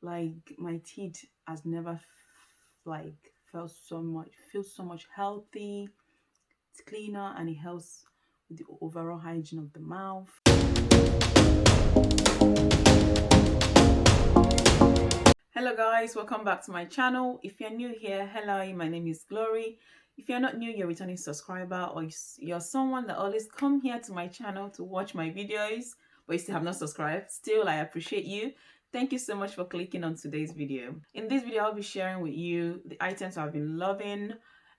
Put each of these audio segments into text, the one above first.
Like my teeth has never like feels so much healthy. It's cleaner and it helps with the overall hygiene of the mouth. Hello guys, welcome back to my channel. If you're new here, hello, my name is Glory. If you're not new, you're a returning subscriber, or you're someone that always come here to my channel to watch my videos but you still have not subscribed, still I appreciate you. Thank you so much for clicking on today's video. In this video I'll be sharing with you the items I've been loving,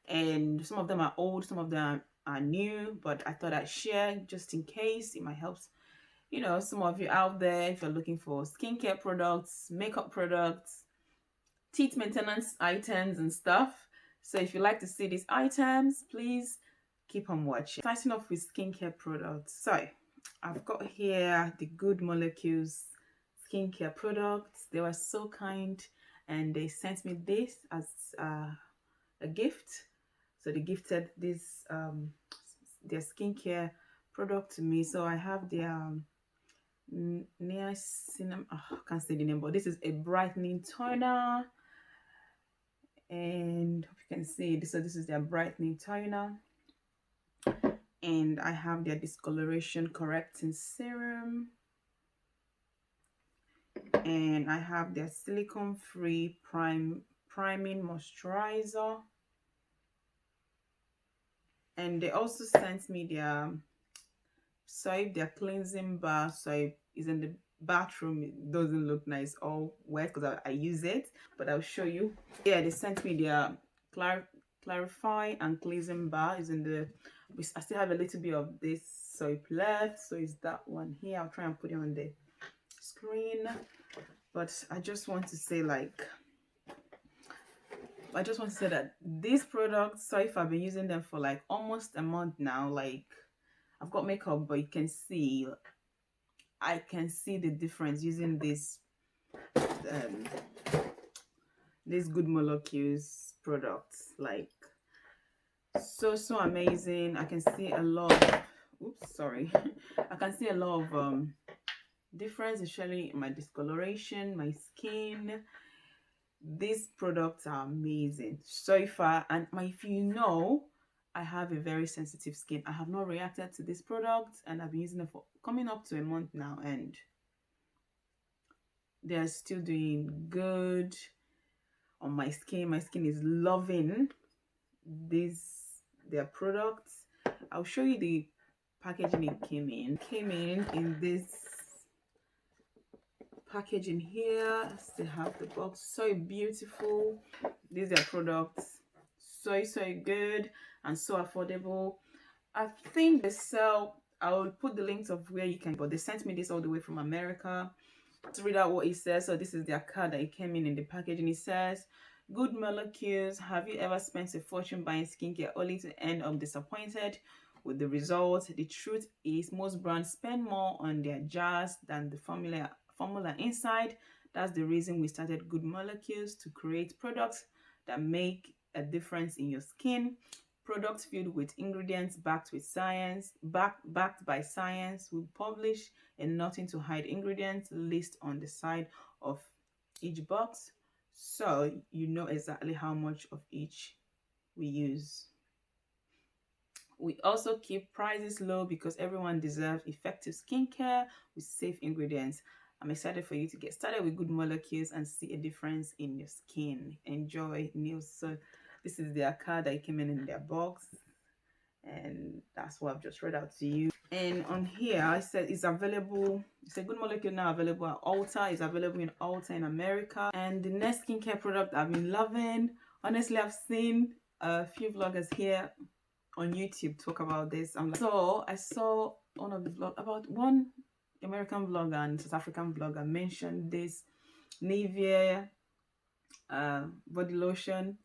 and some of them are old, some of them are new, but I thought I'd share just in case it might help some of you out there if you're looking for skincare products, makeup products, teeth maintenance items and stuff. So if you like to see these items, please keep on watching. Starting off with skincare products. So I've got here the Good Molecules skincare products. They were so kind and they sent me this as a gift. So they gifted this their skincare product to me. So I have their niacinamide, I can't say the name, but this is a brightening toner, and hope you can see this. So this is their brightening toner, and I have their discoloration correcting serum, and I have their silicone free priming moisturizer, and they also sent me their soap, their cleansing bar soap. Is in the bathroom. It doesn't look nice all wet because I use it, but I'll show you. Yeah, they sent me their clarify and cleansing bar. Is in the, I still have a little bit of this soap left, so it's that one here. I'll try and put it on the screen, but I just want to say that these products, so if I've been using them for like almost a month now, like I've got makeup, but you can see I can see the difference using this Good Molecules products. Like so amazing. I can see a lot of, oops, sorry. I can see a lot of difference, especially in my discoloration, my skin. These products are amazing so far, and if you know, I have a very sensitive skin. I have not reacted to this product, and I've been using it for coming up to a month now, and they're still doing good on my skin. My skin is loving their products. I'll show you the packaging it came in this packaging here. Still have the box, so beautiful. These are products so good and so affordable. I think they sell, I will put the links of where you can, but they sent me this all the way from America. To read out what it says, so this is their card that it came in the packaging. It says, Good Molecules, have you ever spent a fortune buying skincare only to end up disappointed with the result? The truth is, most brands spend more on their jars than the formula inside. That's the reason we started Good Molecules, to create products that make a difference in your skin. Products filled with ingredients backed by science. We publish a nothing to hide ingredients list on the side of each box, so you know exactly how much of each we use. We also keep prices low because everyone deserves effective skincare with safe ingredients. I'm excited for you to get started with Good Molecules and see a difference in your skin. Enjoy, News. So this is their card that came in their box, and that's what I've just read out to you. And on here I said it's available. It's a Good Molecule now available at Ulta. It's available in Ulta in America. And the next skincare product I've been loving, honestly, I've seen a few vloggers here on YouTube talk about this. So I saw one of the vlog about one American vlogger and South African vlogger mentioned this Nivea body lotion.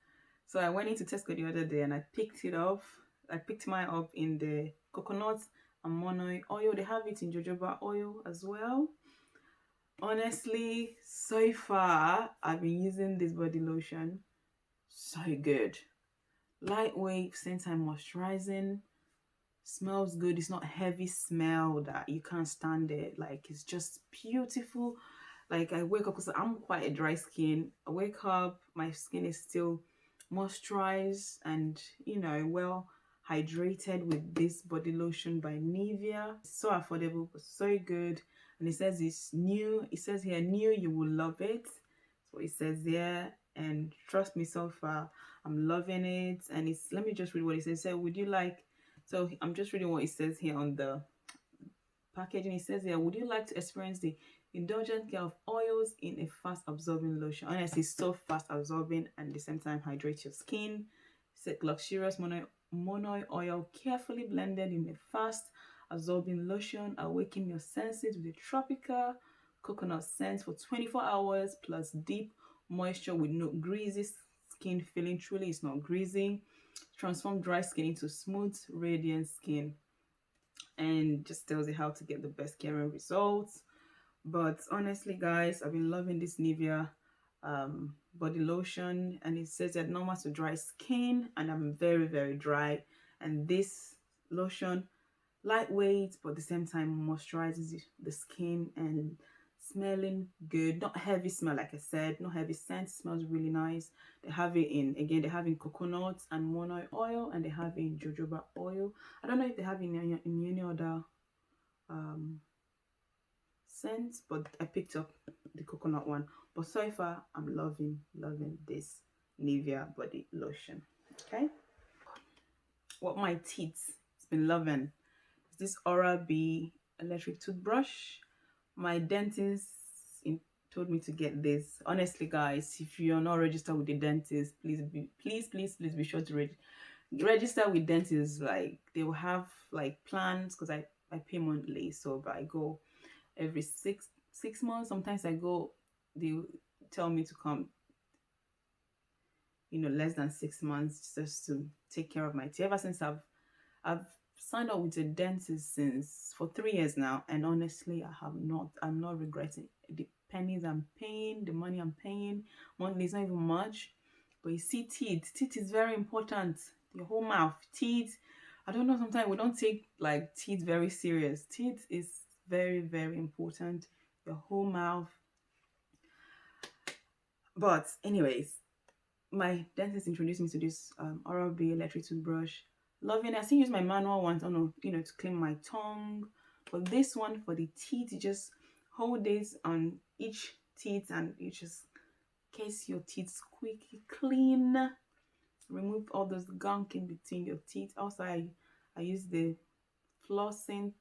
So I went into Tesco the other day and I picked it up. I picked mine up in the coconut and Monoi oil. They have it in jojoba oil as well. Honestly, so far I've been using this body lotion. So good. Lightweight, same time moisturizing. Smells good. It's not heavy smell that you can't stand it. Like, it's just beautiful. Like I wake up, because I'm quite a dry skin. I wake up, my skin is still moisturized and, you know, well hydrated with this body lotion by Nivea. It's so affordable but so good. And it says it's new. It says here, new, you will love it. That's what it says there. And trust me, so far I'm loving it. And it's, let me just read what it says. So would you like, so I'm just reading what it says here on the packaging. It says here, would you like to experience the indulgent care of oils in a fast absorbing lotion? Honestly, so fast absorbing and at the same time hydrate your skin. It's a luxurious Monoi oil carefully blended in a fast absorbing lotion, awaken your senses with a tropical coconut scent for 24 hours plus deep moisture with no greasy skin feeling. Truly, it's not greasy. Transform dry skin into smooth, radiant skin, and just tells you how to get the best caring results. But honestly, guys, I've been loving this Nivea body lotion, and it says that normal to dry skin, and I'm very, very dry. And this lotion, lightweight but at the same time moisturizes the skin and smelling good, not heavy smell, like I said, no heavy scent, smells really nice. They have it in, again, they have in coconut and monoi oil, and they have in jojoba oil. I don't know if they have in any other scent, but I picked up the coconut one. But so far I'm loving this Nivea body lotion. Okay, what my teeth has been loving is this Oral-B electric toothbrush. My dentist told me to get this. Honestly, guys, if you're not registered with the dentist, please be sure to register with dentists. Like, they will have like plans, because I pay monthly, so but I go every six months. Sometimes I go, they tell me to come, you know, less than 6 months, just to take care of my teeth. Ever since I've signed up with a dentist since for 3 years now, and honestly, I'm not regretting the pennies I'm paying, the money I'm paying monthly is not even much. But you see, teeth is very important. Your whole mouth, teeth. I don't know, sometimes we don't take like teeth very serious. Teeth is very, very important. Your whole mouth. But anyways, my dentist introduced me to this Oral-B electric toothbrush. Loving it. I still use my manual one, you know, to clean my tongue. But this one for the teeth, you just hold this on each teeth, and you just case your teeth squeaky clean. Remove all those gunk in between your teeth. Also, I use the flossing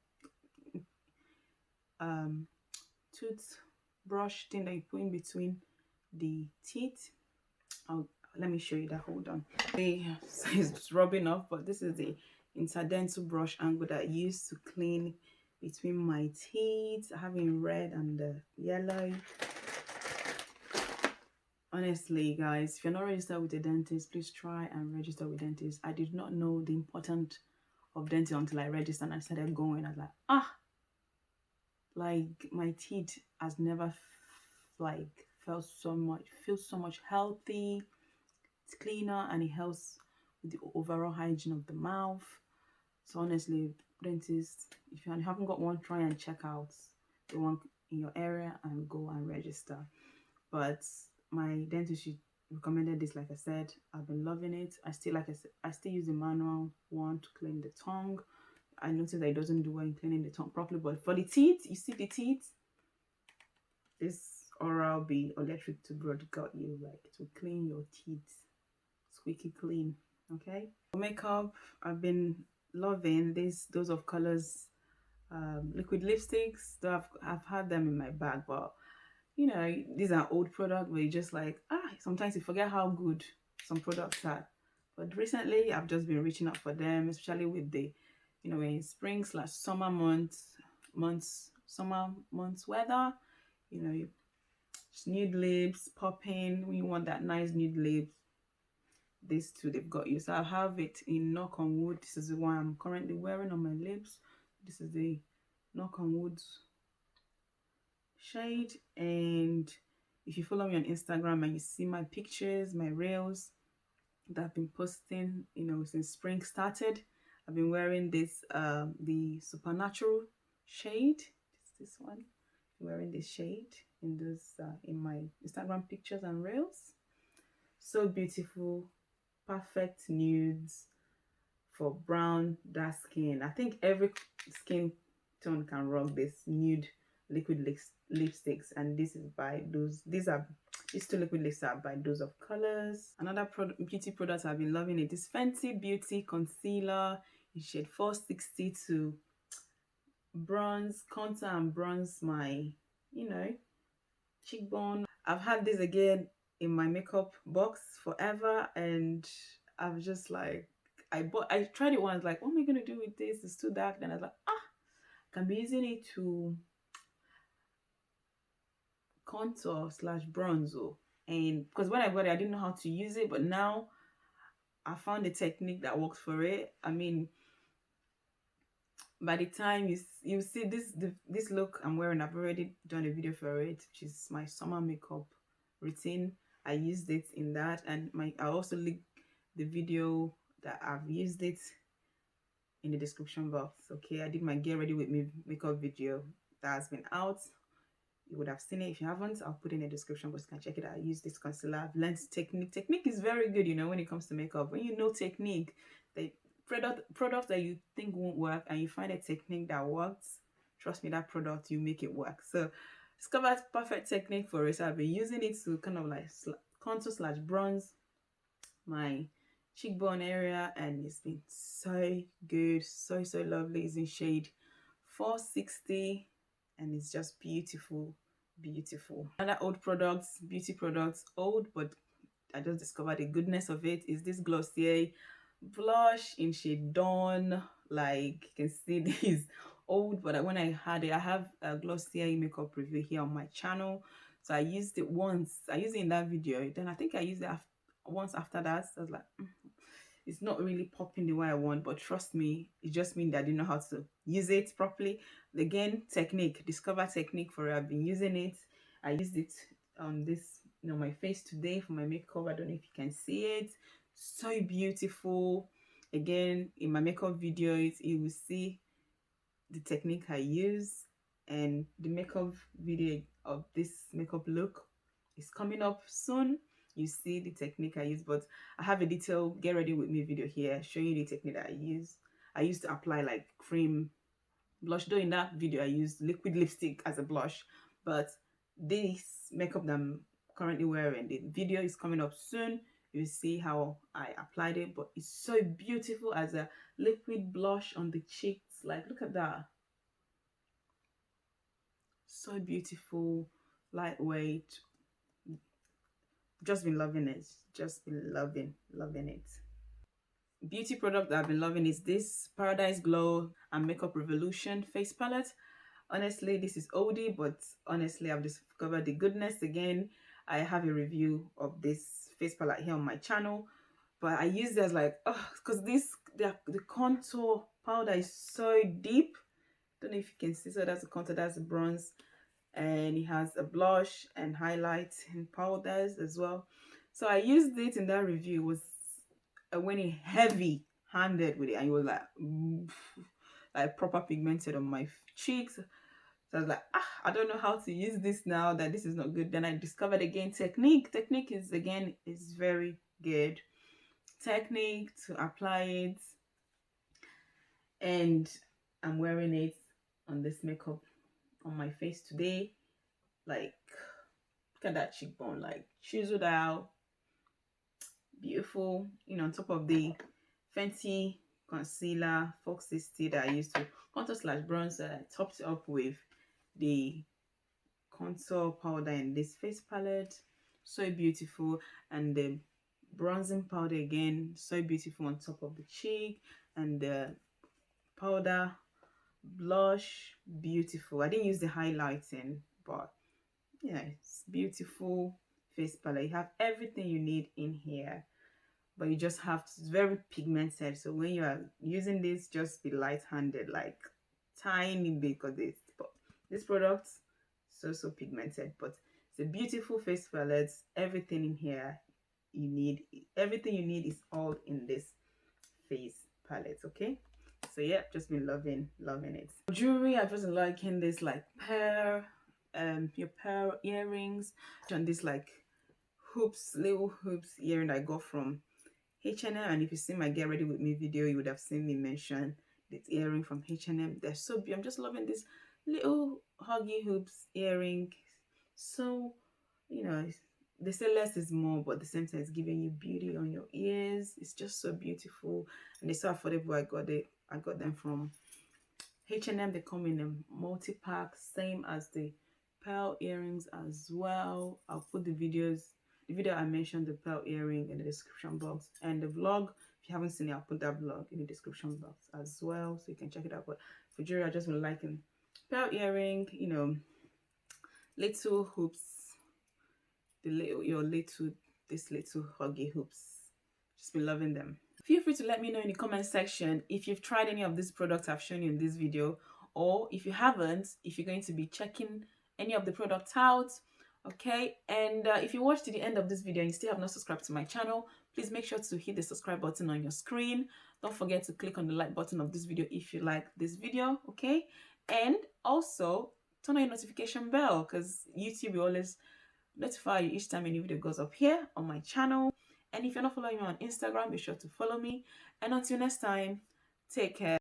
toothbrush thing that you put in between the teeth. Let me show you that. Hold on. So it's rubbing off, but this is the Interdental brush angle that I use to clean between my teeth, having red and the yellow. Honestly, guys, if you're not registered with a dentist, please try and register with dentist. I did not know the importance of dental until I registered and I started going. I was like, like my teeth has never like feels so much healthy. It's cleaner, and it helps with the overall hygiene of the mouth. So honestly, dentists, if you haven't got one, try and check out the one in your area and go and register. But my dentist recommended this. Like I said, I've been loving it. I still use the manual one to clean the tongue. I noticed that it doesn't do well in cleaning the tongue properly, but for the teeth, you see the teeth, this Oral-B electric toothbrush got you, like, to clean your teeth squeaky clean. Okay, for makeup, I've been loving this Dose of Colors liquid lipsticks. So I've had them in my bag, but you know, these are old products where you just like, sometimes you forget how good some products are. But recently I've just been reaching out for them, especially with the, you know, we're in spring/summer summer months weather. You know, nude lips popping when you want that nice nude lips. These two, they've got you. So I have it in Knock on Wood. This is the one I'm currently wearing on my lips. This is the Knock on Wood shade. And if you follow me on Instagram and you see my pictures, my reels that I've been posting, you know, since spring started, I've been wearing this the Supernatural shade. This one. I'm wearing this shade. in this in my Instagram pictures and reels. So beautiful, perfect nudes for brown, dark skin. I think every skin tone can rock this nude liquid lipsticks, and this is by those. These two liquid lipsticks are by Those of Colors. Another beauty product I've been loving it is Fenty Beauty Concealer in shade 460 to bronze, contour and bronze my, cheekbone. I've had this again in my makeup box forever, and I've just like, I tried it once, like, what am I gonna do with this? It's too dark. Then I was like, I can be using it to contour slash bronze. And because when I got it, I didn't know how to use it, but now I found a technique that works for it. I mean, by the time you see this look I'm wearing, I've already done a video for it, which is my summer makeup routine. I used it in that, and I also link the video that I've used it in the description box. Okay, I did my get ready with me makeup video that has been out. You would have seen it. If you haven't, I'll put it in the description box. You can check it out. I use this concealer. I've learned technique is very good, when it comes to makeup. When you know technique, the product that you think won't work and you find a technique that works, trust me, that product, you make it work. So discovered perfect technique for it. So I've been using it to kind of like contour slash bronze my cheekbone area, and it's been so good, so lovely. It's in shade 460, and it's just beautiful. Another beauty products, old, but I just discovered the goodness of it, is this Glossier blush in shade Dawn. Like, you can see this old, but when I had it, I have a Glossier makeup review here on my channel, so I used it once. I used it in that video, then I think I used it once after that. So I was like, it's not really popping the way I want, but trust me, it just means that I didn't know how to use it properly. Again, discover technique for it. I've been using it. I used it on this, my face today for my makeup. I don't know if you can see it. So beautiful. Again, in my makeup videos, you will see the technique I use, and the makeup video of this makeup look is coming up soon. You see the technique I use, but I have a detailed get ready with me video here showing you the technique that I use. I used to apply like cream blush, though in that video I used liquid lipstick as a blush, but this makeup that I'm currently wearing, the video is coming up soon. You see how I applied it, but it's so beautiful as a liquid blush on the cheeks. Like, look at that. So beautiful, lightweight. Just been loving it. Just been loving it. Beauty product that I've been loving is this Paradise Glow and Makeup Revolution face palette. Honestly, this is oldie, but honestly, I've discovered the goodness again. I have a review of this face palette here on my channel, but I use this like, because the contour powder is so deep. Don't know if you can see. So that's the contour, that's the bronze, and it has a blush and highlight and powders as well. So I used it in that review. It was went in heavy handed with it, and it was like proper pigmented on my cheeks. So I was like, I don't know how to use this now that this is not good. Then I discovered again technique is very good. Technique to apply it, and I'm wearing it on this makeup on my face today. Like, look at that cheekbone, like chiseled out, beautiful. On top of the Fenty concealer 460 that I used to contour slash bronzer, I topped it up with the contour powder in this face palette. So beautiful. And the bronzing powder again, so beautiful on top of the cheek, and the powder blush, beautiful. I didn't use the highlighting, but yeah, it's beautiful face palette. You have everything you need in here, but you just have to, it's very pigmented, so when you are using this, just be light-handed, like tiny bit, because this product so pigmented, but it's a beautiful face palette. Everything in here you need, everything you need is all in this face palette. Okay, so yeah, just been loving it. Jewelry, I've just been liking this like pear your pearl earrings, and this like hoops, little hoops earring I got from H&M. And if you see my get ready with me video, you would have seen me mention this earring from H&M. They're so beautiful. I'm just loving this little huggy hoops earring. So, you know, they say less is more, but at the same time it's giving you beauty on your ears. It's just so beautiful, and they're so affordable. I got them from H&M. They come in a multi-pack, same as the pearl earrings as well. I'll put the video I mentioned, the pearl earring, in the description box, and the vlog, if you haven't seen it, I'll put that vlog in the description box as well, so you can check it out. But for jewelry, I just been liking pearl earring, you know, little hoops, the little this little huggy hoops. Just been loving them. Feel free to let me know in the comment section if you've tried any of these products I've shown you in this video, or if you haven't, if you're going to be checking any of the products out. Okay, and if you watched to the end of this video and you still have not subscribed to my channel, please make sure to hit the subscribe button on your screen. Don't forget to click on the like button of this video if you like this video. Okay, and also turn on your notification bell, because YouTube will always notify you each time a new video goes up here on my channel. And if you're not following me on Instagram, be sure to follow me. And until next time, take care.